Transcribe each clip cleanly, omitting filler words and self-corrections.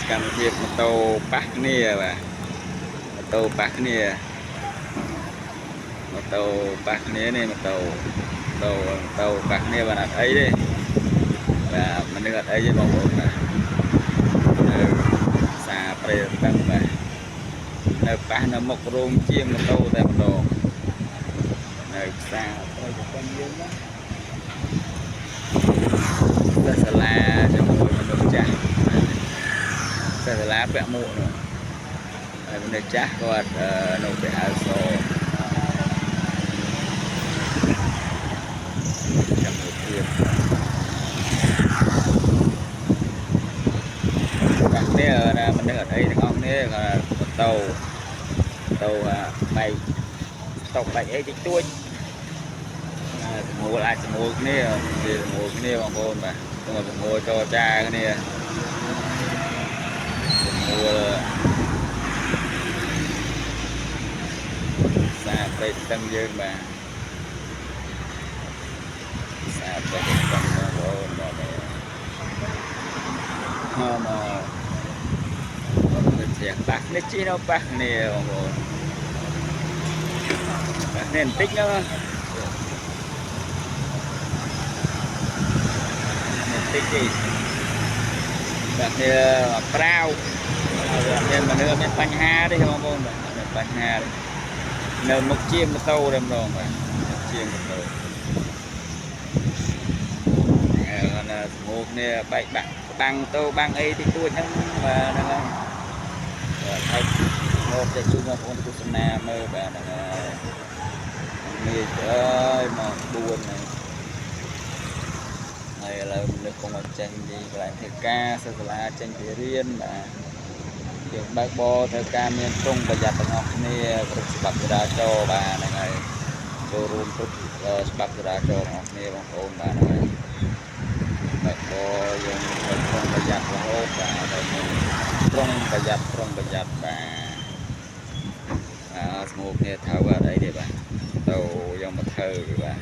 កម្មវិធីម៉ូតូប៉ះគ្នាបាទម៉ូតូប៉ះគ្នាម៉ូតូប៉ះគ្នានេះម៉ូតូប៉ះគ្នាបានអត់អីទេបាទមនុស្សអត់អីទេបងប្អូនបាទនៅផ្សារព្រៃតឹងបាទនៅប៉ះនៅមុខរោងជាងម៉ូតូតែម្ដងនៅផ្សារព្រៃតឹងយើងណាទៅសាលាជាមួយមនុស្សចាស់ទៅសាលាពាក់មួកនោះហើយមនុស្សចាស់គាត់នៅពាក់អាវសចាំមើលទៀតបាទនេះណាមនុស្សអត់អីទាំងអស់គ្នាគាត់ម៉ូតូបែកស្តុកបែកអីតិចតួចស្មូលអាចស្មូលគ្នាវាស្មូលគ្នាបងប្អូនបាទទៅស្មូលចរចាគ្នាស្មូលសារព្រៃតឹងយើងបាទសារព្រៃតឹងបងប្អូនបាទមកជាប៉ះនេះជីនៅប៉ះគ្នាបងប្អូនប៉ះនេះបន្តិចហ្នឹងបន្តិចទេបាទនេះប្រាវមានមនុស្សមានបញ្ហាទេបងប្អូនបាទមានបញ្ហាទេនៅមុខជាងម៉ូតូតែម្ដងបាទជាងម៉ូតូណាស្មូកនេះបែកបាក់បាំងតូបាំងអីតិចតួចហ្នឹងបាទហ្នឹងហើយមកទៅជួយបងប្អូនទស្សនាមើលបាទហ្នឹងនេះអើយមក4ហើយឥឡូវមនុស្សគង់មកចេញពីកន្លែងធ្វើការសិស្សសាលាចេញពីរៀនបាទយើងបើកបរធ្វើការមានប្រុងប្រយ័ត្នទាំងអស់គ្នាគ្រប់ច្បាប់ចរាចរណ៍បាទហ្នឹងហើយចូលរួមគ្រប់ច្បាប់ចរាចរណ៍ទាំងអស់គ្នាបងប្អូនបាទហ្នឹងហើយបើកបរយើងប្រុងប្រយ័ត្នរហូតបាទហើយមានប្រុងប្រយ័ត្នបាទស្មូកគ្នាថៅអត់អីទេបាទទៅយកមកធ្វើបាទ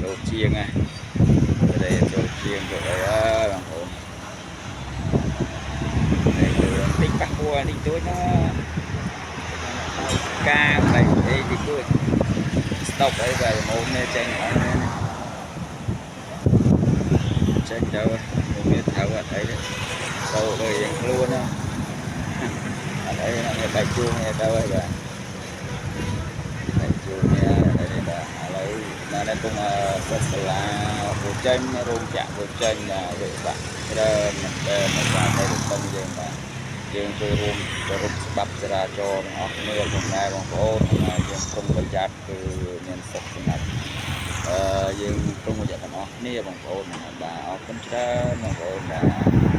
ចូលជាងណាតែចូលជាងទៅអីបងប្អូនតិចប៉ះពួរតិចតួចណាការបែកអីតិចតួចស្តុកអីបែបម៉ូតនេះចេញអស់នេះចេញទៅមានថៅអត់អីទេទៅលើយ៉ាងខ្លួនណាអត់អីណាមានបែកជួងនេះទៅហើយបាទបែកជួងនេះអីបាទឥឡូវនៅនៅក្នុងសិស្សសាលាពូចេញរោងចក្រពូចេញវិបាក់ច្រើនតែមិនបានទៅដល់យើងបាទយើងចូលរួមគោរពច្បាប់ចរាចរណ៍ទាំងអស់គ្នាផងដែរបងប្អូនហើយយើងប្រុងប្រយ័ត្នគឺមានសុខសម្រាប់យើងប្រុងប្រយ័ត្នទាំងអស់គ្នាបងប្អូនបាទអរគុណច្រើនបងប្អូនបាទ